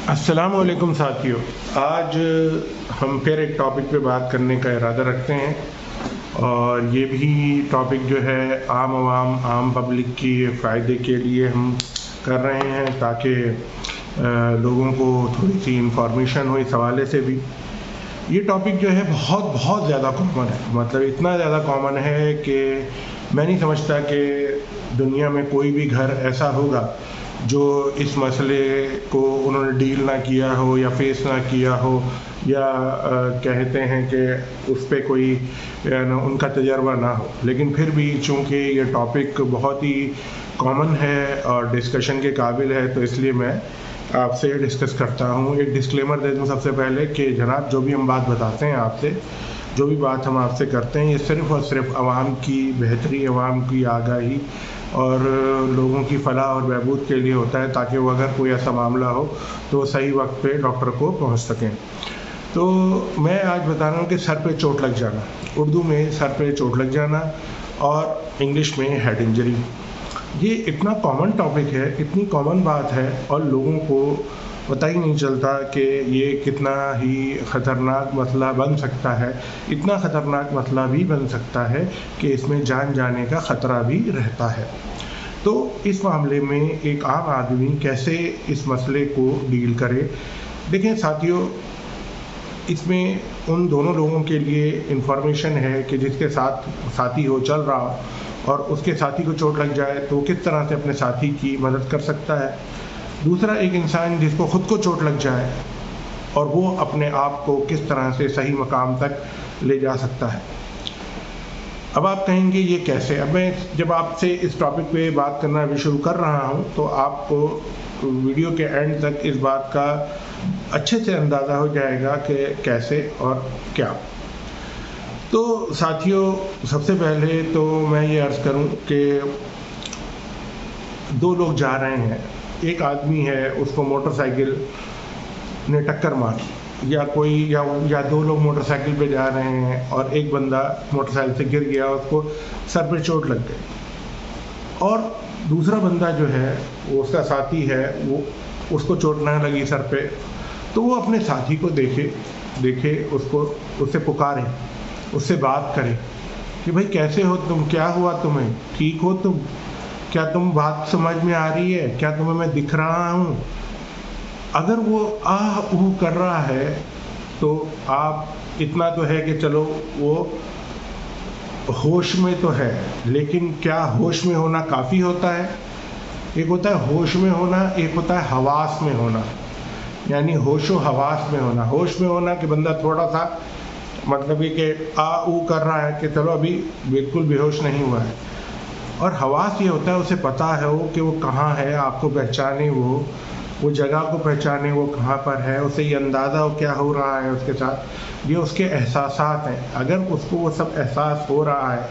अस्सलाम वालेकुम साथियों, आज हम फिर एक टॉपिक पे बात करने का इरादा रखते हैं और ये भी टॉपिक जो है आम पब्लिक की फ़ायदे के लिए हम कर रहे हैं ताकि लोगों को थोड़ी सी इंफॉर्मेशन हो इस हवाले से भी। ये टॉपिक जो है बहुत ज़्यादा कॉमन है, मतलब इतना ज़्यादा कॉमन है कि मैं नहीं समझता कि दुनिया में कोई भी घर ऐसा होगा जो इस मसले को उन्होंने डील ना किया हो या फेस ना किया हो या कहते हैं कि उस पर कोई उनका तजर्बा ना हो। लेकिन फिर भी चूँकि ये टॉपिक बहुत ही कॉमन है और डिस्कशन के काबिल है तो इसलिए मैं आपसे डिस्कस करता हूँ। एक डिस्क्लेमर दे दूँ सबसे पहले कि जनाब जो भी हम बात बताते हैं आपसे, जो भी बात हम आपसे करते हैं, ये सिर्फ़ और सिर्फ आवाम की बेहतरी, आवाम की आगाही और लोगों की फलाह और बहबूद के लिए होता है ताकि वो अगर कोई ऐसा मामला हो तो सही वक्त पे डॉक्टर को पहुंच सकें। तो मैं आज बता रहा हूँ कि सर पे चोट लग जाना, उर्दू में सर पे चोट लग जाना और इंग्लिश में हेड इंजरी, ये इतना कॉमन टॉपिक है, इतनी कॉमन बात है और लोगों को पता ही नहीं चलता कि ये कितना ही ख़तरनाक मसला बन सकता है। इतना ख़तरनाक मसला भी बन सकता है कि इसमें जान जाने का ख़तरा भी रहता है। तो इस मामले में एक आम आदमी कैसे इस मसले को डील करे। देखें साथियों, इसमें उन दोनों लोगों के लिए इन्फॉर्मेशन है कि जिसके साथ साथी हो चल रहा हो और उसके साथी को चोट लग जाए तो किस तरह से अपने साथी की मदद कर सकता है। दूसरा, एक इंसान जिसको ख़ुद को चोट लग जाए और वो अपने आप को किस तरह से सही मकाम तक ले जा सकता है। अब आप कहेंगे ये कैसे। अब मैं जब आपसे इस टॉपिक पे बात करना अभी शुरू कर रहा हूँ तो आपको वीडियो के एंड तक इस बात का अच्छे से अंदाज़ा हो जाएगा कि कैसे और क्या। तो साथियों, सबसे पहले तो मैं ये अर्ज़ करूँ कि दो लोग जा रहे हैं, एक आदमी है उसको मोटरसाइकिल ने टक्कर मारी या दो लोग मोटरसाइकिल पे जा रहे हैं और एक बंदा मोटरसाइकिल से गिर गया, उसको सर पे चोट लग गई और दूसरा बंदा जो है वो उसका साथी है, वो उसको चोट ना लगी सर पे, तो वो अपने साथी को देखे उससे पुकारे, उससे बात करे कि भाई कैसे हो तुम, क्या हुआ तुम्हें, ठीक हो तुम, क्या तुम बात समझ में आ रही है, क्या तुम्हें मैं दिख रहा हूँ। अगर वो आह ऊह कर रहा है तो आप इतना तो है कि चलो वो होश में तो है, लेकिन क्या होश में होना काफ़ी होता है। एक होता है होश में होना, एक होता है हवास में होना, यानी होशो हवास में होना। होश में होना कि बंदा थोड़ा सा मतलब ये कि आ ऊ कर रहा है कि चलो अभी बिल्कुल बेहोश नहीं हुआ है, और हवास ये होता है उसे पता है वो कि वो कहाँ है, आपको पहचाने, वो जगह को पहचाने, वो कहाँ पर है, उसे ये अंदाज़ा हो क्या हो रहा है उसके साथ, ये उसके एहसासात हैं। अगर उसको वो सब एहसास हो रहा है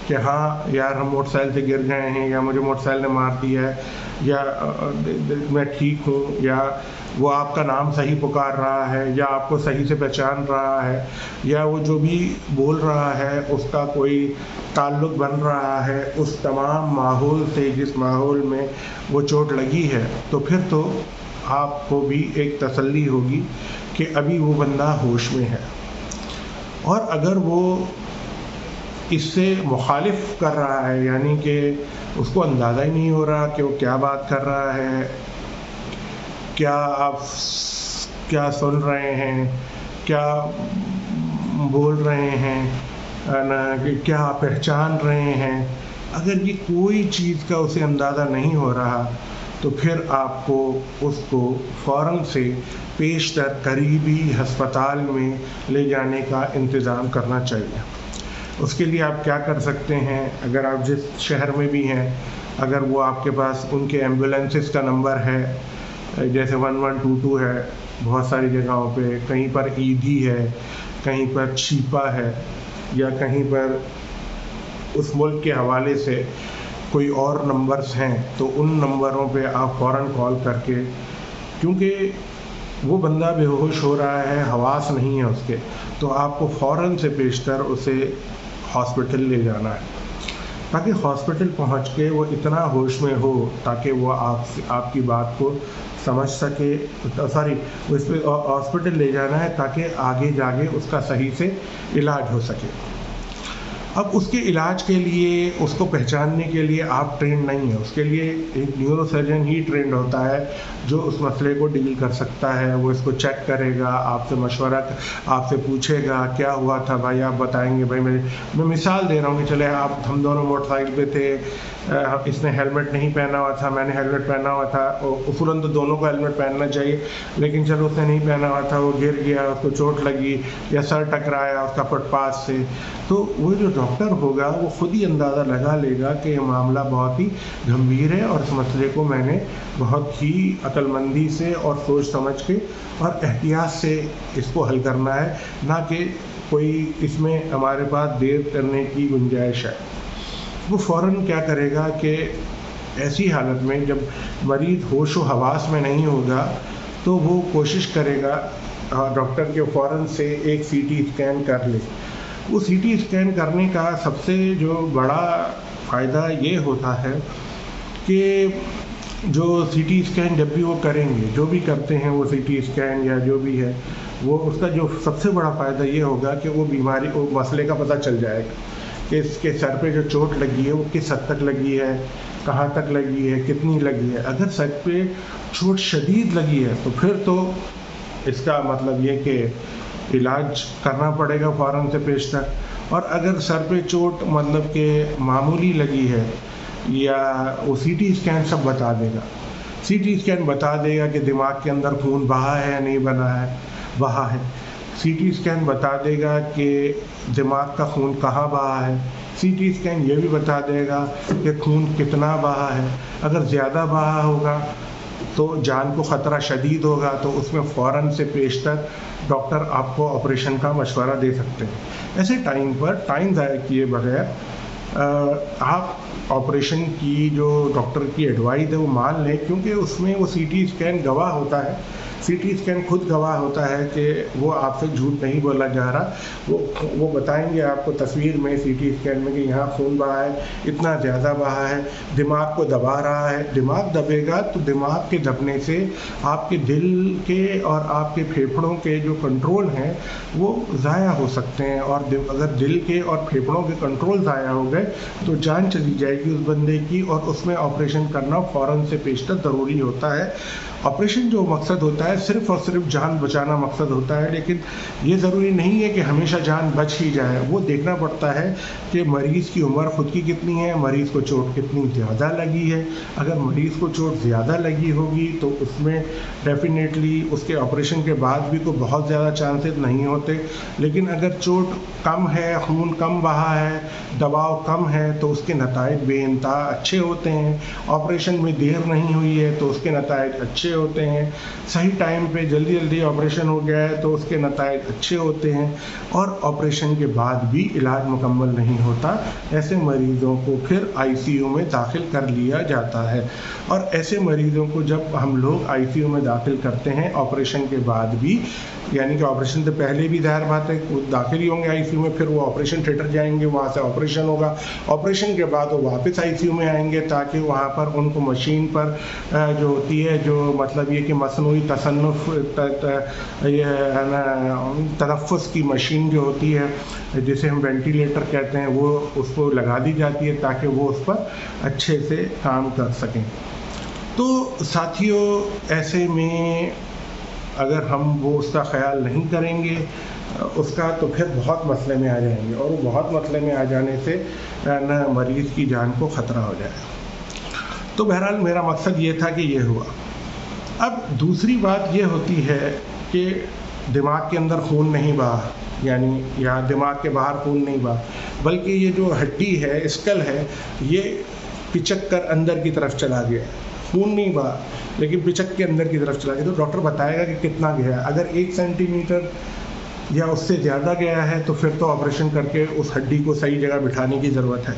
कि हाँ यार हम मोटरसाइकिल से गिर गए हैं या मुझे मोटरसाइकिल ने मार दिया है या मैं ठीक हूँ, या वो आपका नाम सही पुकार रहा है या आपको सही से पहचान रहा है, या वो जो भी बोल रहा है उसका कोई ताल्लुक़ बन रहा है उस तमाम माहौल से जिस माहौल में वो चोट लगी है, तो फिर तो आपको भी एक तसल्ली होगी कि अभी वो बंदा होश में है। और अगर वो इससे मुखालिफ कर रहा है, यानी कि उसको अंदाज़ा ही नहीं हो रहा कि वो क्या बात कर रहा है, क्या आप क्या सुन रहे हैं, क्या बोल रहे हैं ना, कि क्या आप पहचान रहे हैं, अगर ये कोई चीज़ का उसे अंदाज़ा नहीं हो रहा तो फिर आपको उसको फ़ौरन से पेशतर करीबी हस्पताल में ले जाने का इंतज़ाम करना चाहिए। उसके लिए आप क्या कर सकते हैं, अगर आप जिस शहर में भी हैं, अगर वो आपके पास उनके एम्बुलेंसेस का नंबर है, जैसे 1122 है बहुत सारी जगहों पे, कहीं पर ईदी है, कहीं पर छिपा है, या कहीं पर उस मुल्क के हवाले से कोई और नंबर्स हैं, तो उन नंबरों पे आप फ़ौरन कॉल करके, क्योंकि वो बंदा बेहोश हो रहा है, हवास नहीं है उसके, तो आपको फ़ौरन से पेशतर उसे हॉस्पिटल ले जाना है ताकि हॉस्पिटल पहुंच के वो इतना होश में हो ताकि वो आपकी बात को समझ सके, सॉरी उस पर हॉस्पिटल ले जाना है ताकि आगे जाके उसका सही से इलाज हो सके। अब उसके इलाज के लिए, उसको पहचानने के लिए आप ट्रेंड नहीं है, उसके लिए एक न्यूरो सर्जन ही ट्रेंड होता है जो उस मसले को डील कर सकता है। वो इसको चेक करेगा, आपसे मशवरा, आपसे पूछेगा क्या हुआ था भाई, आप बताएंगे भाई मैं मिसाल दे रहा हूँ कि चले आप हम दोनों मोटरसाइकिल पे थे, इसने हेलमेट नहीं पहना हुआ था, मैंने हेलमेट पहना हुआ था, उसूलन तो दोनों को हेलमेट पहनना चाहिए, लेकिन चलो उसने नहीं पहना हुआ था, वो गिर गया, उसको चोट लगी या सर टकराया उसका फुटपाथ से, तो वो जो डॉक्टर होगा वो खुद ही अंदाज़ा लगा लेगा कि ये मामला बहुत ही गंभीर है और इस मसले को मैंने बहुत ही अक्लमंदी से और सोच समझ के और एहतियात से इसको हल करना है, ना कि कोई इसमें हमारे पास देर करने की गुंजाइश है। वो फ़ौरन क्या करेगा कि ऐसी हालत में जब मरीज़ होश व हवास में नहीं होगा तो वो कोशिश करेगा डॉक्टर के फ़ौरन से एक सीटी स्कैन कर ले। वो सीटी स्कैन करने का सबसे जो बड़ा फ़ायदा ये होता है कि जो सीटी स्कैन जब भी वो करेंगे, जो भी करते हैं वो सीटी स्कैन या जो भी है, वो उसका जो सबसे बड़ा फ़ायदा ये होगा कि वो बीमारी, वो मसले का पता चल जाएगा कि इसके सर पे जो चोट लगी है वो किस हद तक लगी है, कहाँ तक लगी है, कितनी लगी है। अगर सर पे चोट शदीद लगी है तो फिर तो इसका मतलब ये कि इलाज करना पड़ेगा फ़ौरन से पेशतर, और अगर सर पे चोट मतलब कि मामूली लगी है या वो सीटी स्कैन सब बता देगा। सीटी स्कैन बता देगा कि दिमाग के अंदर खून बहा है या नहीं बहा है। सीटी स्कैन बता देगा कि दिमाग का खून कहाँ बहा है। सीटी स्कैन ये भी बता देगा कि खून कितना बहा है। अगर ज़्यादा बहा होगा तो जान को ख़तरा शदीद होगा, तो उसमें फ़ौरन से पेशतर डॉक्टर आपको ऑपरेशन का मशवरा दे सकते हैं। ऐसे टाइम पर टाइम ज़ाया किए बगैर आप ऑपरेशन की जो डॉक्टर की एडवाइस है वो मान लें, क्योंकि उसमें वो सीटी स्कैन गवाह होता है। सीटी स्कैन खुद गवाह होता है कि वो आपसे झूठ नहीं बोला जा रहा। वो बताएंगे आपको तस्वीर में, सीटी स्कैन में, कि यहाँ खून बहा है, इतना ज़्यादा बहा है, दिमाग को दबा रहा है। दिमाग दबेगा तो दिमाग के दबने से आपके दिल के और आपके फेफड़ों के जो कंट्रोल हैं वो ज़ाया हो सकते हैं, और अगर दिल के और फेफड़ों के कंट्रोल ज़ाया हो गए तो जान चली जाएगी उस बंदे की, और उसमें ऑपरेशन करना फ़ौरन से पेशतर ज़रूरी होता है। ऑपरेशन जो मकसद होता है सिर्फ़ और सिर्फ जान बचाना मकसद होता है, लेकिन ये ज़रूरी नहीं है कि हमेशा जान बच ही जाए। वो देखना पड़ता है कि मरीज़ की उम्र ख़ुद की कितनी है, मरीज़ को चोट कितनी ज़्यादा लगी है। अगर मरीज़ को चोट ज़्यादा लगी होगी तो उसमें डेफिनेटली उसके ऑपरेशन के बाद भी कोई बहुत ज़्यादा चांसेस नहीं होते, लेकिन अगर चोट कम है, खून कम बहा है, दबाव कम है, तो उसके नताइज बेइंतहा अच्छे होते हैं। ऑपरेशन में देर नहीं हुई है तो उसके नताइज अच्छे होते हैं। सही टाइम पे जल्दी जल्दी ऑपरेशन हो गया है तो उसके नताइज अच्छे होते हैं। और ऑपरेशन के बाद भी इलाज मुकम्मल नहीं होता, ऐसे मरीज़ों को फिर आईसीयू में दाखिल कर लिया जाता है। और ऐसे मरीज़ों को जब हम लोग आईसीयू में दाखिल करते हैं ऑपरेशन के बाद भी, यानी कि ऑपरेशन से पहले भी ज़ाहिर बात है वो दाखिल ही होंगे आईसीयू में, फिर वो ऑपरेशन थिएटर जाएंगे, वहाँ से ऑपरेशन होगा, ऑपरेशन के बाद वो वापस आईसीयू में आएंगे ताकि वहाँ पर उनको मशीन पर जो होती है, जो मतलब ये कि मसनूई तसन्नुफ़ ये है ना, तनफ़्फ़ुस की मशीन जो होती है जिसे हम वेंटिलेटर कहते हैं, वो उसको लगा दी जाती है ताकि वो उस पर अच्छे से काम कर सकें। तो साथियों, ऐसे में अगर हम वो उसका ख्याल नहीं करेंगे उसका, तो फिर बहुत मसले में आ जाएंगे, और वो बहुत मसले में आ जाने से न मरीज़ की जान को ख़तरा हो जाएगा। तो बहरहाल मेरा मकसद ये था कि ये हुआ। अब दूसरी बात ये होती है कि दिमाग के अंदर खून नहीं बहा, यानी या दिमाग के बाहर खून नहीं बहा, बल्कि ये जो हड्डी है, स्कल है, ये पिचक कर अंदर की तरफ चला गया। खून नहीं बहा लेकिन पिचक के अंदर की तरफ चला गया। तो डॉक्टर बताएगा कि कितना गया है। अगर 1 सेंटीमीटर या उससे ज़्यादा गया है तो फिर तो ऑपरेशन करके उस हड्डी को सही जगह बिठाने की ज़रूरत है।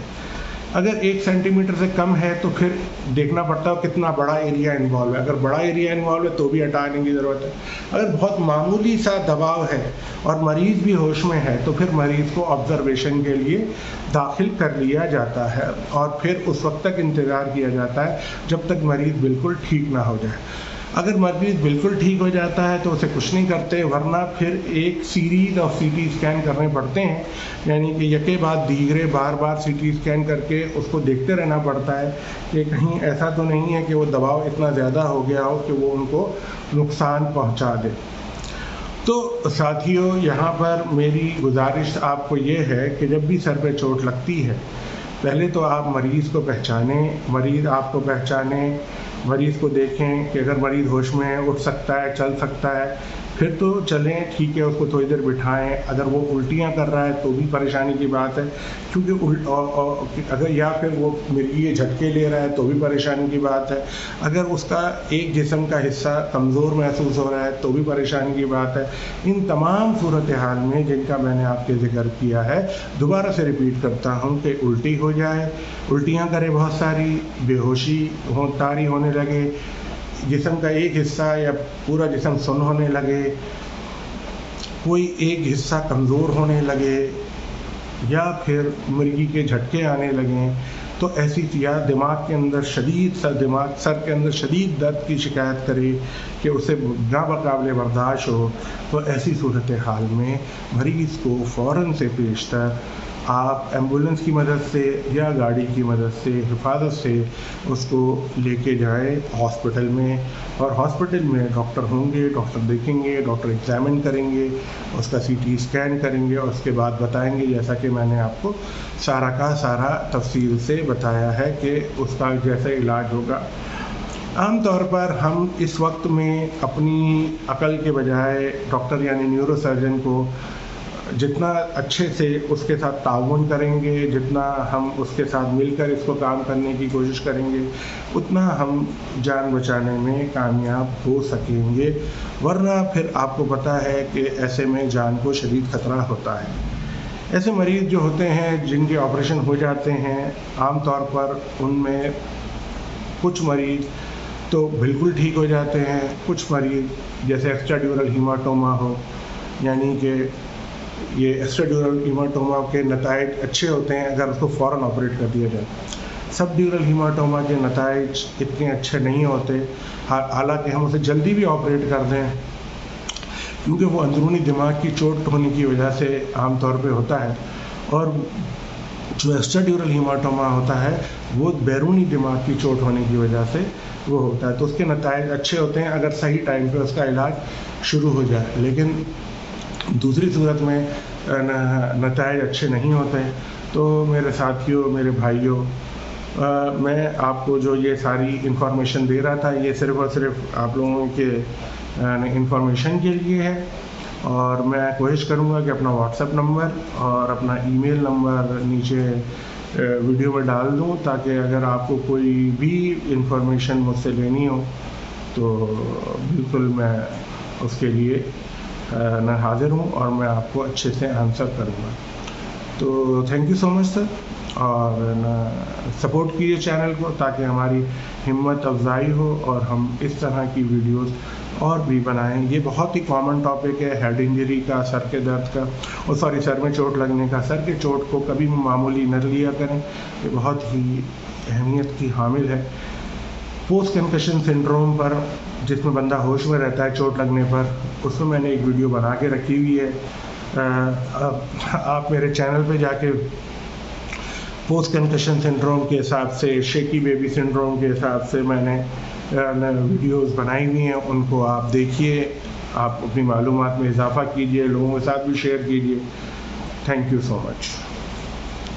अगर 1 सेंटीमीटर से कम है तो फिर देखना पड़ता है कितना बड़ा एरिया इन्वॉल्व है। अगर बड़ा एरिया इन्वॉल्व है तो भी हटाने की ज़रूरत है। अगर बहुत मामूली सा दबाव है और मरीज़ भी होश में है तो फिर मरीज़ को ऑब्जर्वेशन के लिए दाखिल कर लिया जाता है, और फिर उस वक्त तक इंतज़ार किया जाता है जब तक मरीज़ बिल्कुल ठीक ना हो जाए। अगर मरीज बिल्कुल ठीक हो जाता है तो उसे कुछ नहीं करते, वरना फिर एक सीरीज ऑफ सीटी स्कैन करने पड़ते हैं, यानी कि यके बाद दीगरे बार बार सीटी स्कैन करके उसको देखते रहना पड़ता है कि कहीं ऐसा तो नहीं है कि वो दबाव इतना ज़्यादा हो गया हो कि वो उनको नुकसान पहुंचा दे। तो साथियों, यहाँ पर मेरी गुजारिश आपको ये है कि जब भी सर पे चोट लगती है, पहले तो आप मरीज़ को पहचानें, मरीज़ आपको पहचाने, मरीज़ को देखें कि अगर मरीज़ होश में है, उठ सकता है, चल सकता है, फिर तो चलें, ठीक है, उसको थोड़ी देर बिठाएं। अगर वो उल्टियाँ कर रहा है तो भी परेशानी की बात है, क्योंकि अगर या फिर वो मिर्गी झटके ले रहा है तो भी परेशानी की बात है। अगर उसका एक जिस्म का हिस्सा कमज़ोर महसूस हो रहा है तो भी परेशानी की बात है। इन तमाम सूरत हाल में जिनका मैंने आपके ज़िक्र किया है, दोबारा से रिपीट करता हूँ कि उल्टी हो जाए, उल्टियाँ करे बहुत सारी, बेहोशी तारी होने लगे, जिस्म का एक हिस्सा या पूरा जिस्म सुन्न होने लगे, कोई एक हिस्सा कमज़ोर होने लगे, या फिर मुर्गी के झटके आने लगें, तो ऐसी, या दिमाग के अंदर सर के अंदर शदीद दर्द की शिकायत करे कि उसे नाबकाबिल बर्दाश्त हो, तो ऐसी सूरत हाल में मरीज़ को फ़ौरन से पेशतर आप एम्बुलेंस की मदद से या गाड़ी की मदद से हिफाजत से उसको लेके जाएं हॉस्पिटल में, और हॉस्पिटल में डॉक्टर होंगे, डॉक्टर देखेंगे, डॉक्टर एग्जामिन करेंगे, उसका सीटी स्कैन करेंगे और उसके बाद बताएंगे, जैसा कि मैंने आपको सारा का सारा तफसील से बताया है कि उसका जैसे इलाज होगा। आम तौर पर हम इस वक्त में अपनी अकल के बजाय डॉक्टर यानी न्यूरो सर्जन को जितना अच्छे से उसके साथ ताउन करेंगे, जितना हम उसके साथ मिलकर इसको काम करने की कोशिश करेंगे, उतना हम जान बचाने में कामयाब हो सकेंगे। वरना फिर आपको पता है कि ऐसे में जान को शदीद खतरा होता है। ऐसे मरीज़ जो होते हैं जिनके ऑपरेशन हो जाते हैं, आम तौर पर उनमें कुछ मरीज़ तो बिल्कुल ठीक हो जाते हैं, कुछ मरीज़ जैसे एक्स्ट्राड्यूरल हीमाटोमा हो, यानी कि ये एक्स्ट्राड्यूरल हीमाटोमा के नताइज अच्छे होते हैं अगर उसको फ़ौरन ऑपरेट कर दिया जाए। सबड्यूरल हीमाटोमा के नताइज इतने अच्छे नहीं होते, हालांकि हम उसे जल्दी भी ऑपरेट कर दें, क्योंकि वो अंदरूनी दिमाग की चोट होने की वजह से आम तौर पे होता है, और जो एक्स्ट्राड्यूरल हीमाटोमा होता है वो बैरूनी दिमाग की चोट होने की वजह से वो होता है। तो उसके नताइज अच्छे होते हैं अगर सही टाइम पे उसका इलाज शुरू हो जाए, लेकिन दूसरी सूरत में नताइज अच्छे नहीं होते। तो मेरे साथियों, मेरे भाइयों, मैं आपको जो ये सारी इन्फॉर्मेशन दे रहा था, ये सिर्फ़ और सिर्फ आप लोगों के इन्फॉर्मेशन के लिए है, और मैं कोशिश करूँगा कि अपना व्हाट्सएप नंबर और अपना ईमेल नंबर नीचे वीडियो में डाल दूँ, ताकि अगर आपको कोई भी इन्फॉर्मेशन मुझसे लेनी हो तो बिल्कुल मैं उसके लिए मैं हाज़िर हूँ और मैं आपको अच्छे से आंसर करूँगा। तो thank you so much sir, और सपोर्ट कीजिए चैनल को ताकि हमारी हिम्मत अफजाई हो और हम इस तरह की वीडियोस और भी बनाएं। ये बहुत ही कॉमन टॉपिक है, हेड इंजरी का, सर के दर्द का, और सर में चोट लगने का। सर के चोट को कभी भी मामूली न लिया करें, ये बहुत ही अहमियत की हामिल है। पोस्ट कंकशन सिंड्रोम पर, जिसमें बंदा होश में रहता है चोट लगने पर, उसमें मैंने एक वीडियो बना के रखी हुई है। आप मेरे चैनल पे जाके पोस्ट कंकशन सिंड्रोम के हिसाब से, शेकी बेबी सिंड्रोम के हिसाब से मैंने वीडियोस बनाई हुई हैं, उनको आप देखिए, आप अपनी मालूमात में इजाफा कीजिए, लोगों के साथ भी शेयर कीजिए। Thank you so much.